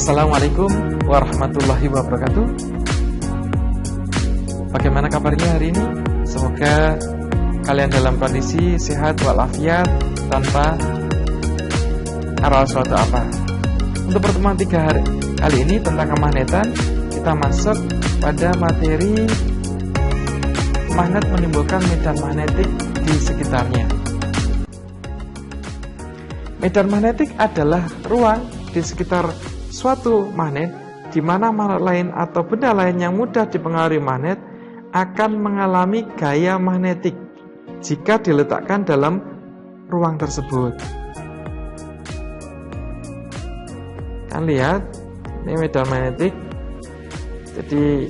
Assalamualaikum warahmatullahi wabarakatuh. Bagaimana kabarnya hari ini? Semoga kalian dalam kondisi sehat walafiat tanpa aral suatu apa. Untuk pertemuan 3 hari kali ini tentang kemagnetan, kita masuk pada materi magnet menimbulkan medan magnetik di sekitarnya. Medan magnetik adalah ruang di sekitar suatu magnet di mana magnet lain atau benda lain yang mudah dipengaruhi magnet akan mengalami gaya magnetik jika diletakkan dalam ruang tersebut. Kan lihat, ini medan magnetik. Jadi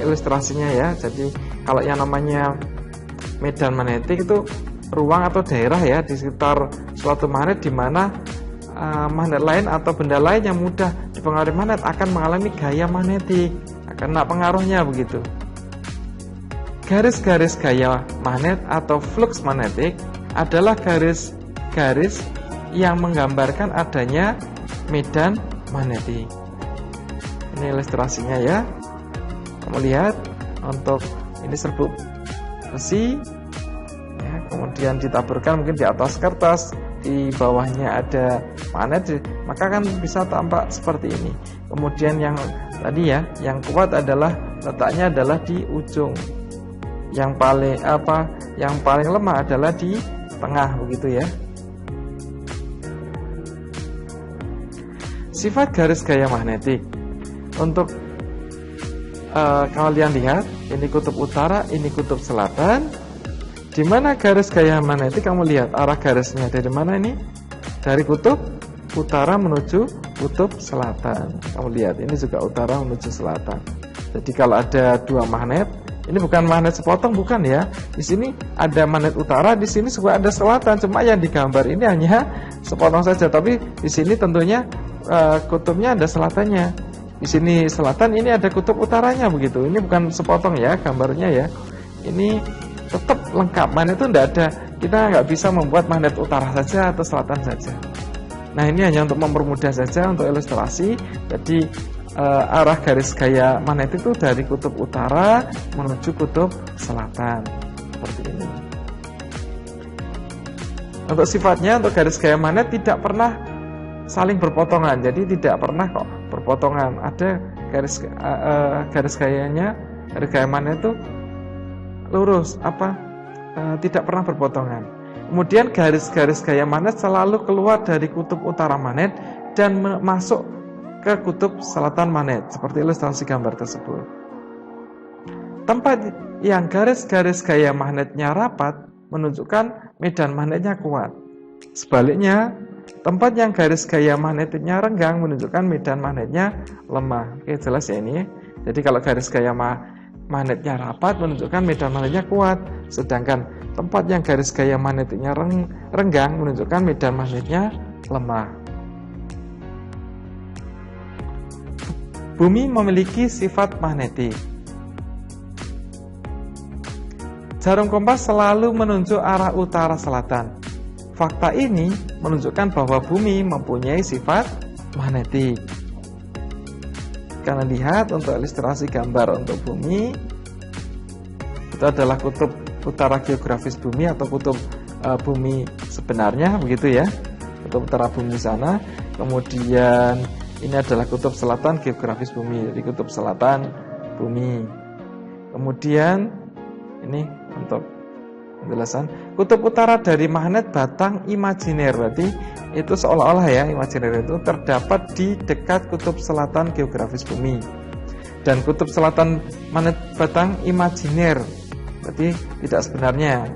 ilustrasinya ya. Jadi kalau yang namanya medan magnetik itu ruang atau daerah ya di sekitar suatu magnet di mana magnet lain atau benda lain yang mudah dipengaruhi magnet akan mengalami gaya magnetik, akan kena pengaruhnya begitu. Garis-garis gaya magnet atau flux magnetik adalah garis-garis yang menggambarkan adanya medan magnetik. Ini ilustrasinya ya. Kamu lihat, untuk ini serbuk besi ya, kemudian ditaburkan mungkin di atas kertas, di bawahnya ada magnet, maka kan bisa tampak seperti ini. Kemudian yang tadi ya, yang kuat adalah letaknya adalah di ujung. Yang paling lemah adalah di tengah begitu ya. Sifat garis gaya magnetik. Untuk kalian lihat, ini kutub utara, ini kutub selatan. Di mana garis gaya magnetik, kamu lihat arah garisnya dari mana ini? Dari kutub utara menuju kutub selatan. Kamu lihat, ini juga utara menuju selatan. Jadi kalau ada 2 magnet, ini bukan magnet sepotong, bukan ya. Di sini ada magnet utara, di sini juga ada selatan. Cuma yang digambar ini hanya sepotong saja. Tapi di sini tentunya kutubnya ada selatannya. Di sini selatan, ini ada kutub utaranya begitu. Ini bukan sepotong ya gambarnya ya. Ini tetap lengkap, magnet itu tidak ada, kita nggak bisa membuat magnet utara saja atau selatan saja. Nah, ini hanya untuk mempermudah saja, untuk ilustrasi. Jadi arah garis gaya magnet itu dari kutub utara menuju kutub selatan, seperti ini. Untuk sifatnya, untuk garis gaya magnet tidak pernah saling berpotongan, jadi tidak pernah kok berpotongan. Ada garis gayanya, garis gaya magnet itu lurus, tidak pernah berpotongan. Kemudian garis-garis gaya magnet selalu keluar dari kutub utara magnet dan masuk ke kutub selatan magnet, seperti ilustrasi gambar tersebut. Tempat yang garis-garis gaya magnetnya rapat menunjukkan medan magnetnya kuat. Sebaliknya, tempat yang garis gaya magnetiknya renggang menunjukkan medan magnetnya lemah. Oke, jelas ya ini. Jadi kalau garis gaya magnetnya rapat menunjukkan medan magnetnya kuat, sedangkan tempat yang garis gaya magnetiknya renggang menunjukkan medan magnetnya lemah. Bumi memiliki sifat magnetik. Jarum kompas selalu menunjuk arah utara selatan. Fakta ini menunjukkan bahwa bumi mempunyai sifat magnetik. Kalian lihat untuk ilustrasi gambar untuk bumi, itu adalah kutub utara geografis bumi atau kutub bumi sebenarnya begitu ya, kutub utara bumi sana. Kemudian ini adalah kutub selatan geografis bumi, jadi kutub selatan bumi. Kemudian ini untuk penjelasan, kutub utara dari magnet batang imajiner, berarti itu seolah-olah ya, imajiner itu terdapat di dekat kutub selatan geografis bumi. Dan kutub selatan magnet batang imajiner, berarti tidak sebenarnya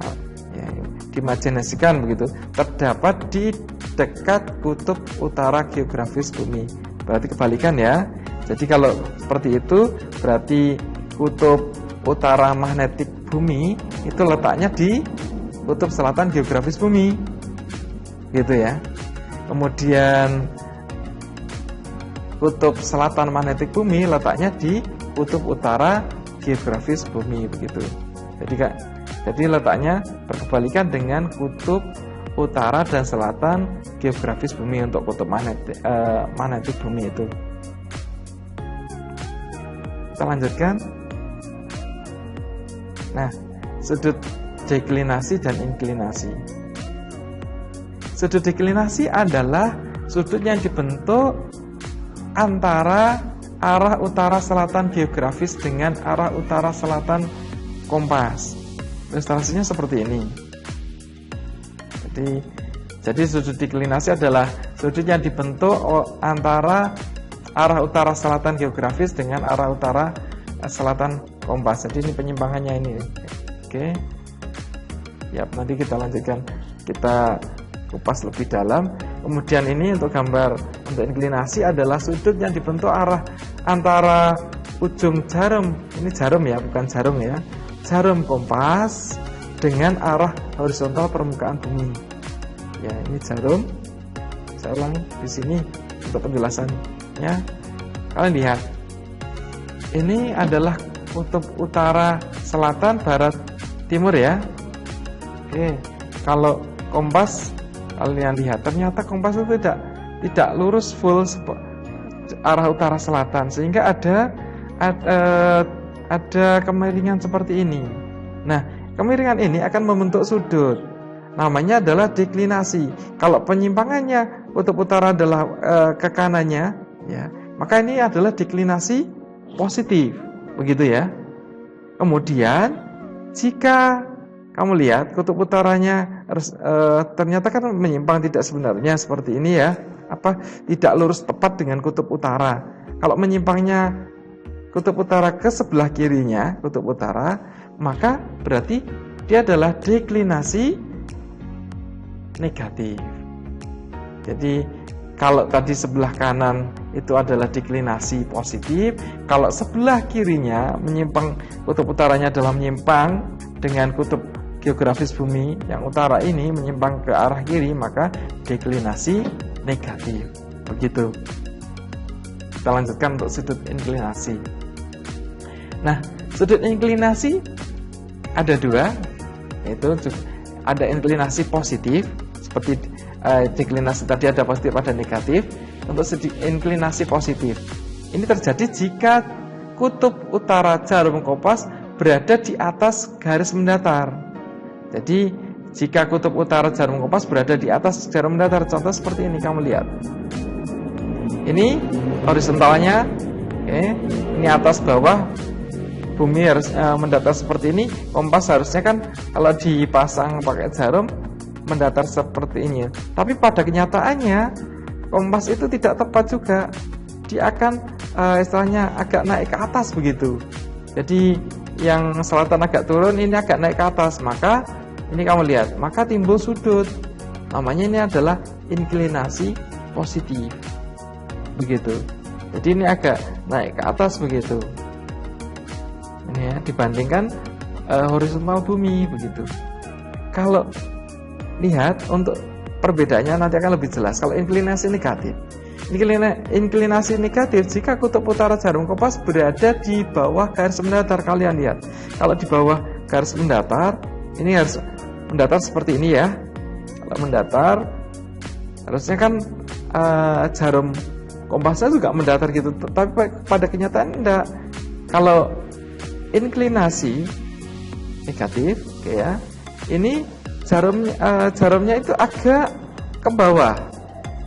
ya, diimajinasikan begitu, terdapat di dekat kutub utara geografis bumi. Berarti kebalikan ya. Jadi kalau seperti itu, berarti kutub utara magnetik bumi itu letaknya di kutub selatan geografis bumi, gitu ya. Kemudian kutub selatan magnetik bumi letaknya di kutub utara geografis bumi, begitu. Jadi letaknya berkebalikan dengan kutub utara dan selatan geografis bumi untuk kutub magnetik bumi itu. Kita lanjutkan. Nah, sudut deklinasi dan inklinasi. Sudut deklinasi adalah sudut yang dibentuk antara arah utara selatan geografis dengan arah utara selatan kompas. Ilustrasinya seperti ini. Jadi sudut deklinasi adalah sudut yang dibentuk antara arah utara selatan geografis dengan arah utara selatan kompas. Jadi ini penyimpangannya ini. Oke. Ya, nanti kita lanjutkan. Kita kupas lebih dalam. Kemudian ini untuk gambar untuk inklinasi adalah sudut yang dibentuk arah antara ujung jarum. Ini jarum ya, bukan jarum ya. Jarum kompas dengan arah horizontal permukaan bumi. Ya, ini jarum. Saya ulangi di sini untuk penjelasannya. Kalian lihat. Ini adalah kutub utara, selatan, barat, timur ya. Oke. Kalau kompas kalian lihat, ternyata kompas itu tidak lurus full arah utara selatan, sehingga ada kemiringan seperti ini. Nah, kemiringan ini akan membentuk sudut. Namanya adalah deklinasi. Kalau penyimpangannya kutub utara adalah ke kanannya, ya, maka ini adalah deklinasi positif, begitu ya. Kemudian jika kamu lihat kutub utaranya ternyata kan menyimpang tidak sebenarnya seperti ini ya, tidak lurus tepat dengan kutub utara. Kalau menyimpangnya kutub utara ke sebelah kirinya kutub utara, maka berarti dia adalah deklinasi negatif. Jadi kalau tadi sebelah kanan itu adalah deklinasi positif, kalau sebelah kirinya menyimpang, kutub utaranya adalah menyimpang dengan kutub geografis bumi yang utara ini menyimpang ke arah kiri, maka deklinasi negatif. Begitu. Kita lanjutkan untuk sudut inklinasi. Nah, sudut inklinasi ada dua, yaitu ada inklinasi positif seperti deklinasi tadi ada positif ada negatif. Untuk inklinasi positif ini terjadi jika kutub utara jarum kompas berada di atas garis mendatar. Jadi jika kutub utara jarum kompas berada di atas jarum mendatar, contoh seperti ini, kamu lihat. Ini horizontalnya, ini atas bawah, bumi harus mendatar seperti ini. Kompas harusnya kan kalau dipasang pakai jarum mendatar seperti ini. Tapi pada kenyataannya kompas itu tidak tepat juga. Dia akan istilahnya agak naik ke atas begitu. Jadi yang selatan agak turun, ini agak naik ke atas. Maka ini kamu lihat, maka timbul sudut. Namanya ini adalah inklinasi positif. Begitu. Jadi ini agak naik ke atas begitu. Ini ya, dibandingkan horizontal bumi begitu. Kalau lihat untuk perbedaannya nanti akan lebih jelas. Kalau inklinasi negatif, inklinasi negatif jika kutub utara jarum kompas berada di bawah garis mendatar. Kalian lihat, kalau di bawah garis mendatar, ini harus mendatar seperti ini ya. Kalau mendatar, harusnya kan jarum kompasnya juga mendatar gitu. Tapi pada kenyataan enggak. Kalau inklinasi negatif, ya, ini jarumnya itu agak ke bawah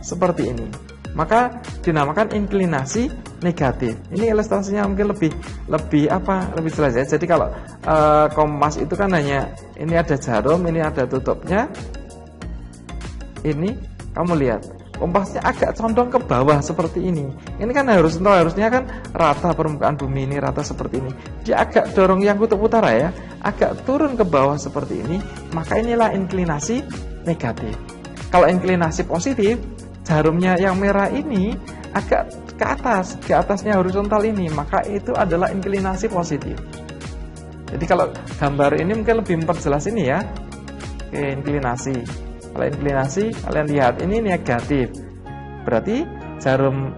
seperti ini, maka dinamakan inklinasi negatif. Ini ilustrasinya mungkin lebih jelas ya. Jadi kalau kompas itu kan hanya ini ada jarum, ini ada tutupnya. Ini kamu lihat kompasnya agak condong ke bawah seperti ini. Ini kan harusnya kan rata permukaan bumi ini rata seperti ini. Dia agak dorong yang kutub utara ya, agak turun ke bawah seperti ini. Maka inilah inklinasi negatif. Kalau inklinasi positif, jarumnya yang merah ini agak ke atas, di atasnya horizontal ini, maka itu adalah inklinasi positif. Jadi kalau gambar ini mungkin lebih memperjelas ini ya. Oke, inklinasi. Kalau inklinasi kalian lihat ini negatif, berarti jarum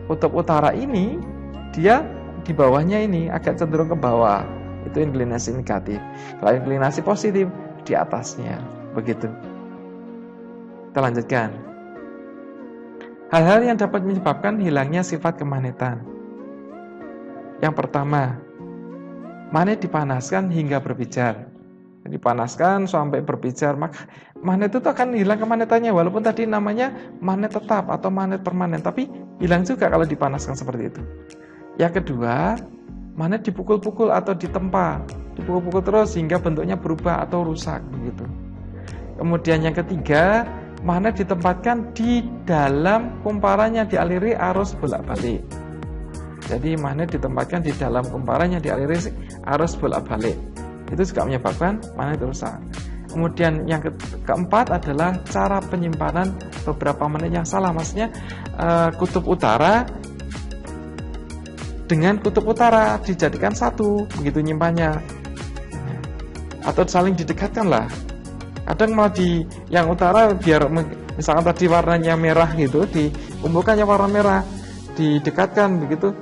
kutub utara ini dia di bawahnya ini agak cenderung ke bawah, itu inklinasi negatif. Kalau inklinasi positif di atasnya, begitu. Kita lanjutkan. Hal-hal yang dapat menyebabkan hilangnya sifat kemagnetan. Yang pertama, magnet dipanaskan hingga berpijar. Dipanaskan sampai berpijar, maka magnet itu akan hilang kemagnetannya, walaupun tadi namanya magnet tetap atau magnet permanen, tapi hilang juga kalau dipanaskan seperti itu. Yang kedua, magnet dipukul-pukul atau ditempa, dipukul-pukul terus hingga bentuknya berubah atau rusak begitu. Kemudian yang ketiga, magnet ditempatkan di dalam kumparannya dialiri arus bolak-balik. Jadi magnet ditempatkan di dalam kumparannya dialiri arus bolak-balik. Itu juga menyebabkan magnet rusak. Kemudian yang keempat adalah cara penyimpanan beberapa magnet yang salah. Maksudnya kutub utara dengan kutub utara dijadikan satu, begitu nyimpannya. Atau saling didekatkan lah. Kadang malah di yang utara biar misalkan tadi warnanya merah gitu, dikumpulkannya warna merah, didekatkan begitu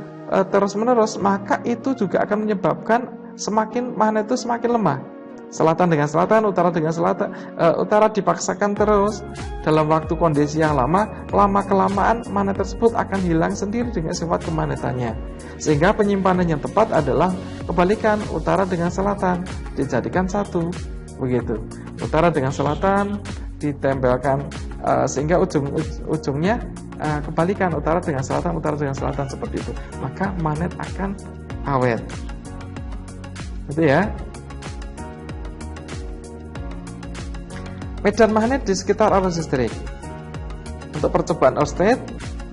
terus menerus, maka itu juga akan menyebabkan semakin magnet itu semakin lemah. Selatan dengan selatan, utara dengan selatan, utara dipaksakan terus dalam waktu kondisi yang lama kelamaan magnet tersebut akan hilang sendiri dengan sifat kemagnetannya. Sehingga penyimpanan yang tepat adalah kebalikan, utara dengan selatan dijadikan satu, begitu. Utara dengan selatan ditempelkan sehingga ujungnya kebalikan, utara dengan selatan seperti itu. Maka magnet akan awet. Gitu ya. Medan magnet di sekitar arus listrik. Untuk percobaan Ørsted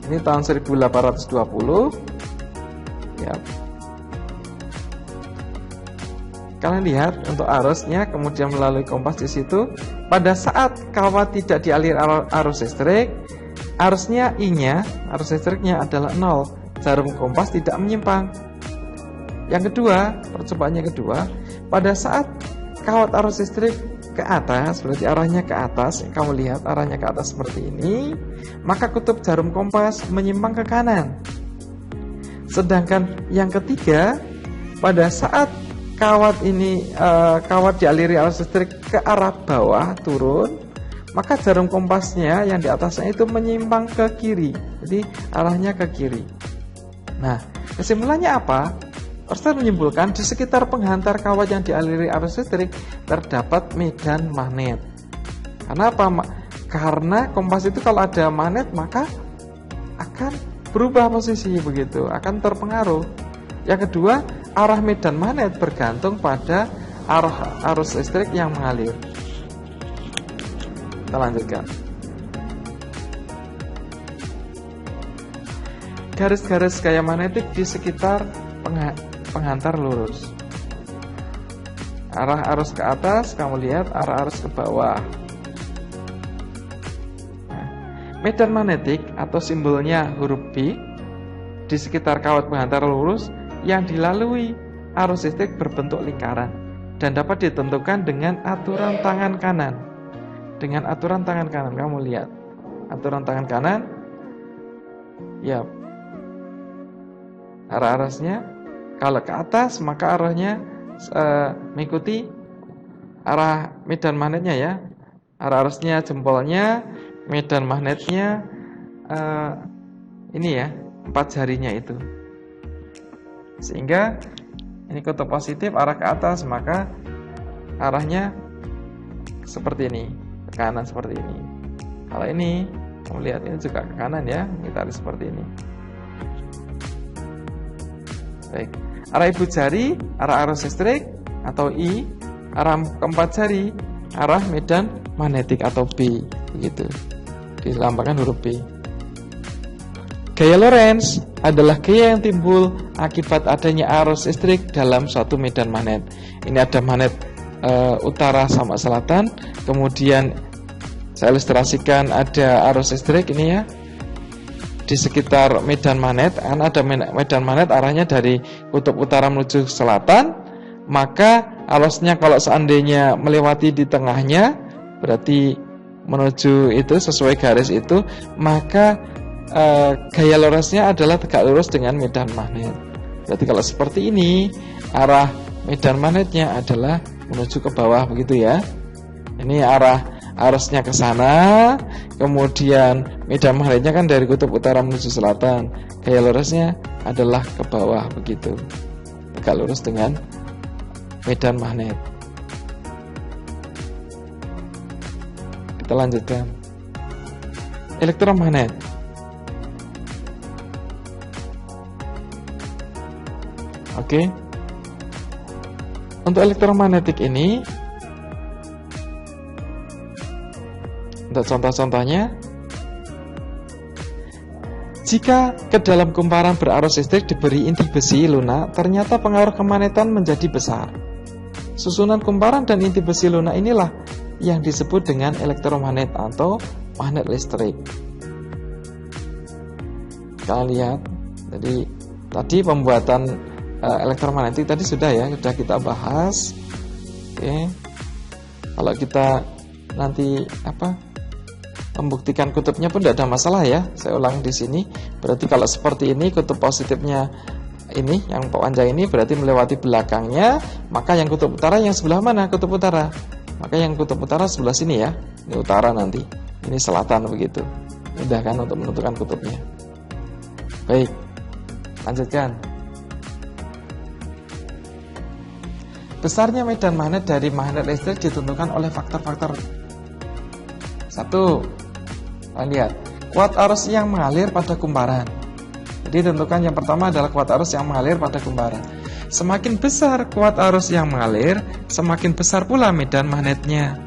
ini tahun 1820. Ya. Kalian lihat untuk arusnya, kemudian melalui kompas di situ. Pada saat kawat tidak dialiri arus listrik, arusnya I-nya, arus listriknya adalah 0. Jarum kompas tidak menyimpang. Yang kedua, percobaan yang kedua, pada saat kawat arus listrik ke atas, berarti arahnya ke atas, kamu lihat arahnya ke atas seperti ini, maka kutub jarum kompas menyimpang ke kanan. Sedangkan yang ketiga, pada saat kawat dialiri arus listrik ke arah bawah turun, maka jarum kompasnya yang di atasnya itu menyimpang ke kiri, jadi arahnya ke kiri. Nah, kesimpulannya apa? Ørsted menyimpulkan di sekitar penghantar kawat yang dialiri arus listrik terdapat medan magnet. Karena apa? Karena kompas itu kalau ada magnet maka akan berubah posisi begitu, akan terpengaruh. Yang kedua, arah medan magnet bergantung pada arah arus listrik yang mengalir. Kita lanjutkan. Garis-garis gaya magnetik di sekitar penghantar lurus. Arah arus ke atas, kamu lihat arah arus ke bawah. Nah, medan magnetik atau simbolnya huruf B di sekitar kawat penghantar lurus yang dilalui arus listrik berbentuk lingkaran dan dapat ditentukan dengan aturan tangan kanan. Dengan aturan tangan kanan, kamu lihat aturan tangan kanan, ya, arah arusnya kalau ke atas maka arahnya mengikuti arah medan magnetnya ya. Arah arusnya jempolnya, medan magnetnya ini ya, 4 jarinya itu. Sehingga ini kutub positif arah ke atas, maka arahnya seperti ini, ke kanan seperti ini. Kalau ini, kamu lihat ini juga ke kanan ya, kita lihat seperti ini. Baik, arah ibu jari, arah arus listrik atau I, arah keempat jari, arah medan magnetik atau B, begitu. Dilambangkan huruf B. Gaya Lorentz adalah gaya yang timbul akibat adanya arus listrik dalam suatu medan magnet. Ini ada magnet utara sama selatan, kemudian saya ilustrasikan ada arus listrik ini ya. Di sekitar medan magnet, ada medan magnet arahnya dari kutub utara menuju selatan, maka arusnya kalau seandainya melewati di tengahnya, berarti menuju itu sesuai garis itu, maka gaya Lorentznya adalah tegak lurus dengan medan magnet. Berarti kalau seperti ini, arah medan magnetnya adalah menuju ke bawah begitu ya. Ini arah arusnya ke sana, kemudian medan magnetnya kan dari kutub utara menuju selatan, gaya Lorentznya adalah ke bawah begitu, tegak lurus dengan medan magnet. Kita lanjutkan. Elektromagnet. Oke. Untuk elektromagnetik ini, untuk contoh-contohnya, jika ke dalam kumparan berarus listrik diberi inti besi lunak, ternyata pengaruh kemagnetan menjadi besar. Susunan kumparan dan inti besi lunak inilah yang disebut dengan elektromagnet atau magnet listrik. Kalian lihat, jadi tadi pembuatan elektromagnetik tadi sudah kita bahas. Oke. Kalau kita nanti membuktikan kutubnya pun tidak ada masalah ya. Saya ulang di sini. Berarti kalau seperti ini, kutub positifnya ini yang panjang ini berarti melewati belakangnya, maka yang kutub utara yang sebelah mana? Kutub utara. Maka yang kutub utara sebelah sini ya. Ini utara nanti. Ini selatan begitu. Mudah kan untuk menentukan kutubnya. Baik. Lanjutkan. Besarnya medan magnet dari magnet listrik ditentukan oleh faktor-faktor. 1. Kalian lihat, kuat arus yang mengalir pada kumparan. Jadi tentukan yang pertama adalah kuat arus yang mengalir pada kumparan. Semakin besar kuat arus yang mengalir, semakin besar pula medan magnetnya.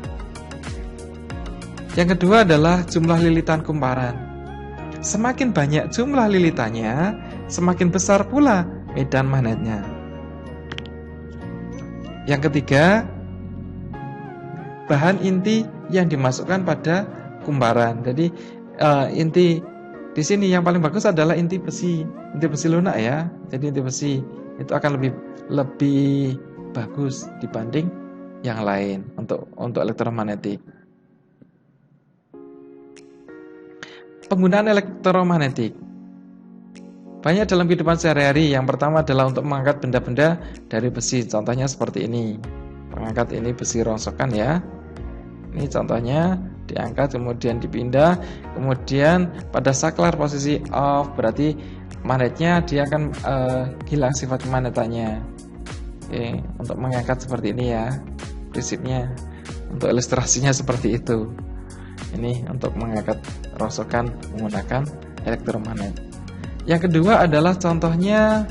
Yang kedua adalah jumlah lilitan kumparan. Semakin banyak jumlah lilitannya, semakin besar pula medan magnetnya. Yang ketiga, bahan inti yang dimasukkan pada kumparan. Jadi inti di sini yang paling bagus adalah inti besi lunak ya. Jadi inti besi itu akan lebih bagus dibanding yang lain untuk elektromagnetik. Penggunaan elektromagnetik banyak dalam kehidupan sehari-hari. Yang pertama adalah untuk mengangkat benda-benda dari besi. Contohnya seperti ini. Pengangkat ini besi rongsokan ya. Ini contohnya diangkat kemudian dipindah. Kemudian pada saklar posisi off berarti magnetnya dia akan hilang sifat kemagnetannya. Oke, untuk mengangkat seperti ini ya. Prinsipnya untuk ilustrasinya seperti itu. Ini untuk mengangkat rongsokan menggunakan elektromagnet. Yang kedua adalah contohnya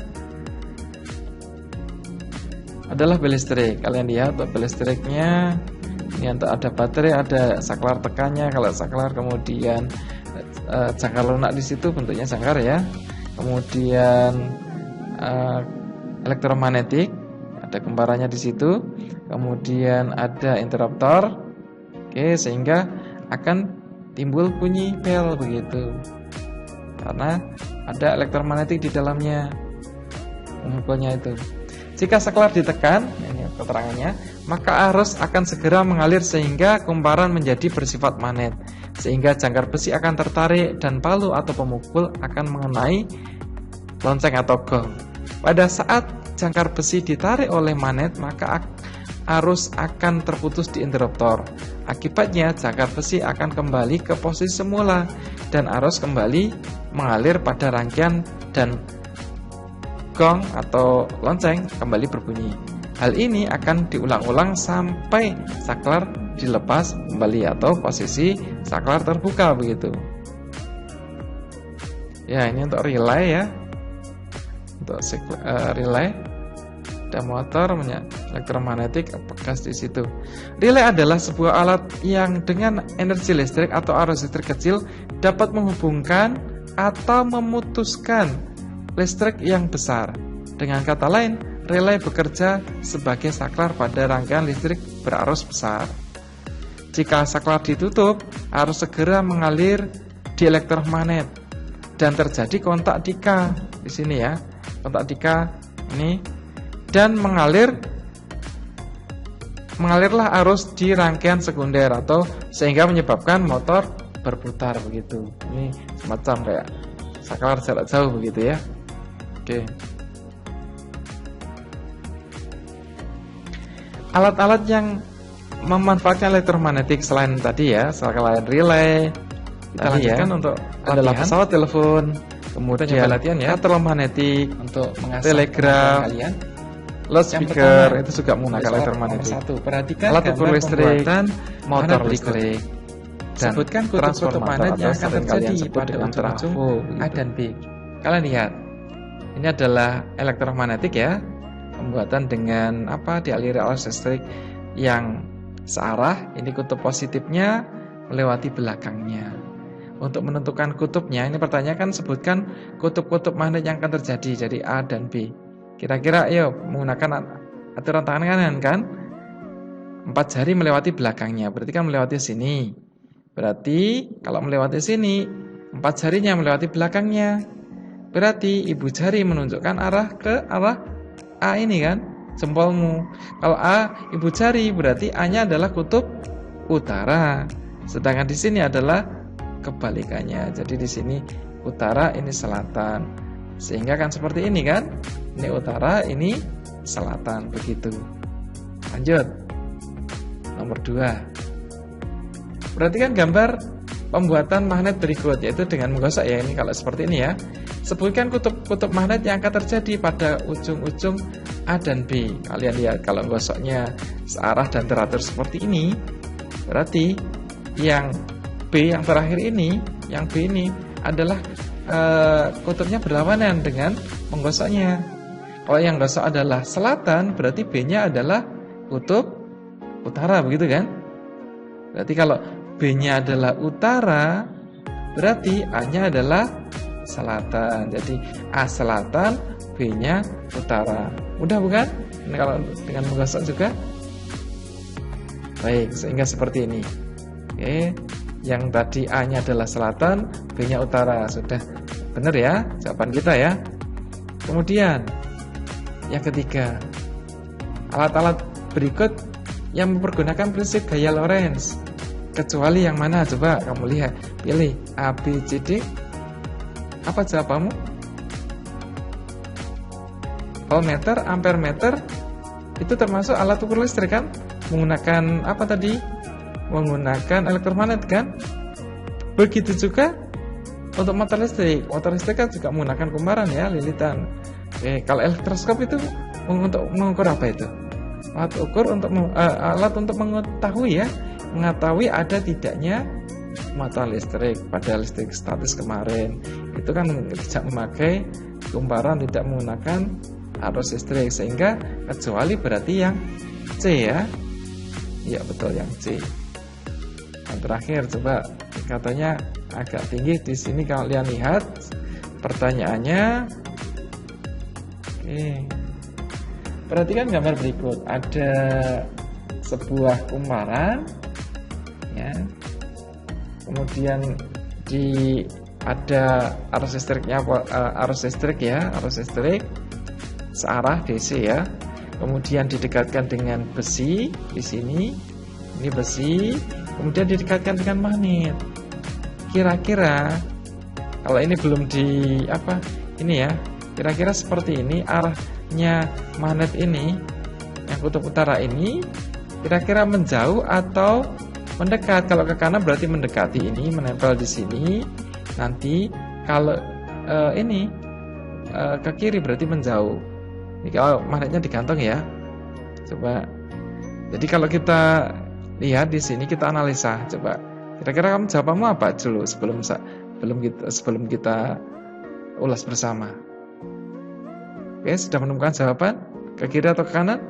adalah bel listrik. Kalian lihat bel listriknya ini ada baterai, ada saklar tekannya. Kalau saklar kemudian jangkar lunak di situ bentuknya jangkar ya. Kemudian elektromagnetik ada kumparannya di situ. Kemudian ada interruptor. Oke, sehingga akan timbul bunyi bel begitu. Karena ada elektromagnetik di dalamnya, pengumpulnya itu. Jika saklar ditekan, ini keterangannya, maka arus akan segera mengalir sehingga kumparan menjadi bersifat magnet, sehingga jangkar besi akan tertarik dan palu atau pemukul akan mengenai lonceng atau gong. Pada saat jangkar besi ditarik oleh magnet, maka arus akan terputus di interruptor. Akibatnya jangkar besi akan kembali ke posisi semula dan arus kembali mengalir pada rangkaian dan gong atau lonceng kembali berbunyi. Hal ini akan diulang-ulang sampai saklar dilepas kembali atau posisi saklar terbuka begitu. Ya, ini untuk relay ya. Untuk relay ada motor elektromagnetik bekas di situ. Relay adalah sebuah alat yang dengan energi listrik atau arus listrik kecil dapat menghubungkan atau memutuskan listrik yang besar. Dengan kata lain, relay bekerja sebagai saklar pada rangkaian listrik berarus besar. Jika saklar ditutup, arus segera mengalir di elektromagnet dan terjadi kontak dika di sini ya. Kontak dika ini dan mengalirlah arus di rangkaian sekunder atau sehingga menyebabkan motor berputar begitu. Ini semacam kayak saklar jarak jauh begitu ya. Oke. Alat-alat yang memanfaatkan elektromagnetik selain tadi ya, selain relay, kita lanjutkan untuk adalah pesawat telepon. kemudian latihan ya, elektromagnetik untuk mengasah telegraf kalian. Loudspeaker itu juga menggunakan elektromagnetik. Perhatikan alat ukur listrik, motor magnet listrik, dan sebutkan kutub-kutub magnet yang akan terjadi pada dengan ujung-ujung trafo. A dan B. Kalian lihat, ini adalah elektromagnetik ya, pembuatan dengan dialiri arus listrik yang searah. Ini kutub positifnya melewati belakangnya. Untuk menentukan kutubnya, ini pertanyaan sebutkan kutub-kutub magnet yang akan terjadi, jadi A dan B. Kira-kira ayo menggunakan aturan tangan kanan kan? 4 jari melewati belakangnya, berarti kan melewati sini. Berarti kalau melewati sini, 4 jarinya melewati belakangnya. Berarti ibu jari menunjukkan arah ke arah A ini kan, jempolmu. Kalau A ibu jari, berarti A-nya adalah kutub utara. Sedangkan di sini adalah kebalikannya. Jadi di sini utara, ini selatan. Sehingga kan seperti ini kan? Ini utara, ini selatan, begitu. Lanjut. Nomor 2. Perhatikan gambar pembuatan magnet berikut, yaitu dengan menggosok ya, ini kalau seperti ini ya. Sebutkan kutub-kutub magnet yang akan terjadi pada ujung-ujung A dan B. Kalian lihat kalau menggosoknya searah dan teratur seperti ini, berarti yang B yang terakhir ini, yang B ini adalah kutubnya berlawanan dengan menggosoknya. Kalau yang gosok adalah selatan, berarti B-nya adalah kutub utara, begitu kan? Berarti kalau B-nya adalah utara, berarti A-nya adalah selatan. Jadi A selatan, B-nya utara. Mudah bukan? Ini kalau dengan menggosok juga. Baik, sehingga seperti ini. Oke, yang tadi A-nya adalah selatan, B-nya utara. Sudah benar ya jawaban kita ya. Kemudian yang ketiga, alat-alat berikut yang mempergunakan prinsip gaya Lorentz, kecuali yang mana? Coba kamu lihat, pilih A, B, C, D. Apa jawabanmu? Voltmeter, ampermeter itu termasuk alat ukur listrik kan? Menggunakan apa tadi? Menggunakan elektromagnet kan? Begitu juga untuk motor listrik. Motor listrik kan juga menggunakan kumparan ya, lilitan. Oke, kalau elektroskop itu untuk mengukur apa itu? Alat ukur untuk alat untuk mengetahui ya, mengetahui ada tidaknya muatan listrik. Pada listrik statis kemarin itu kan tidak memakai kumparan, tidak menggunakan arus listrik, sehingga kecuali berarti yang C ya. Iya betul, yang C. Yang terakhir coba katanya agak tinggi di sini, kalian lihat pertanyaannya. Oke. Perhatikan gambar berikut. Ada sebuah kumparan ya. Kemudian ada arus listriknya, arus listrik ya, arus listrik searah DC ya. Kemudian didekatkan dengan besi di sini. Ini besi, kemudian didekatkan dengan magnet. Kira-kira kalau ini belum ini ya, kira-kira seperti ini arahnya magnet ini, yang kutub utara ini, kira-kira menjauh atau mendekat? Kalau ke kanan berarti mendekati ini, menempel di sini. Nanti kalau ini ke kiri berarti menjauh. Ini kalau magnetnya digantung ya. Coba. Jadi kalau kita lihat di sini, kita analisa. Coba. Kira-kira kamu jawabanmu apa dulu sebelum kita ulas bersama? Oke, sudah menemukan jawaban? Ke kiri atau ke kanan?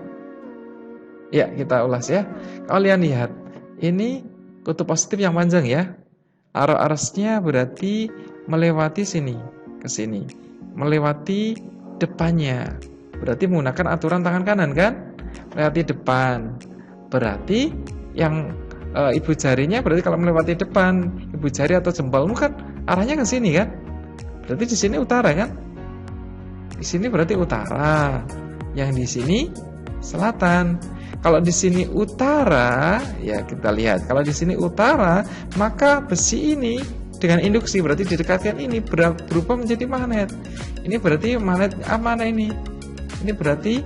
Ya, kita ulas ya. Kalian lihat, ini kutub positif yang panjang ya. Arus-arusnya berarti melewati sini, ke sini. Melewati depannya. Berarti menggunakan aturan tangan kanan kan? Melewati depan. Berarti yang ibu jarinya, berarti kalau melewati depan, ibu jari atau jempolmu kan arahnya ke sini kan? Berarti di sini utara kan? Di sini berarti utara. Yang di sini selatan. Kalau di sini utara, ya kita lihat. Kalau di sini utara, maka besi ini dengan induksi berarti didekatkan ini berubah menjadi magnet. Ini berarti magnet mana ini? Ini berarti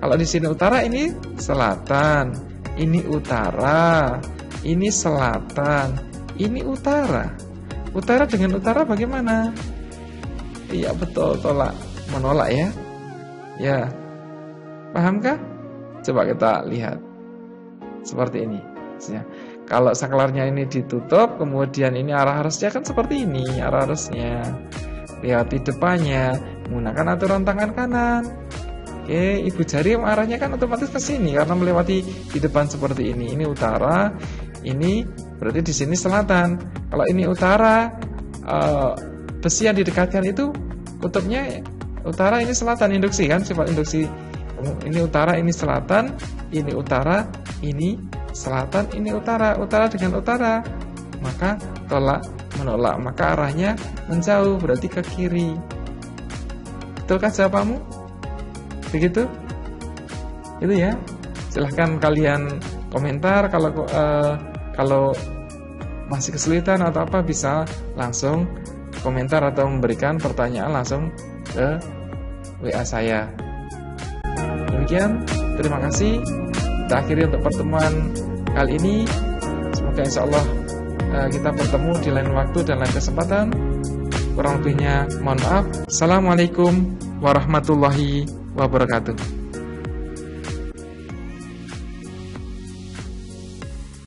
kalau di sini utara, ini selatan. Ini utara. Ini selatan. Ini utara. Utara dengan utara bagaimana? Iya betul, tolak menolak ya. Ya. Pahamkah? Coba kita lihat. Seperti ini. Ya. Kalau saklarnya ini ditutup, kemudian ini arah arusnya kan seperti ini, arah arusnya. Lihat di depannya, menggunakan aturan tangan kanan. Oke, ibu jari arahnya kan otomatis ke sini karena melewati di depan seperti ini. Ini utara, ini berarti di sini selatan. Kalau ini utara, besi yang didekatkan itu kutubnya utara, ini selatan, induksi kan, sifat induksi. Ini utara, ini selatan, ini utara, ini selatan, ini utara. Utara dengan utara, maka tolak menolak, maka arahnya menjauh, berarti ke kiri. Betulkah jawabanmu? Begitu? Itu ya. Silahkan kalian komentar. Kalau masih kesulitan atau apa, bisa langsung komentar atau memberikan pertanyaan langsung ke WA saya. Demikian, terima kasih. Kita akhiri untuk pertemuan kali ini. Semoga insya Allah kita bertemu di lain waktu dan lain kesempatan. Kurang lebihnya mohon maaf. Assalamualaikum warahmatullahi wabarakatuh.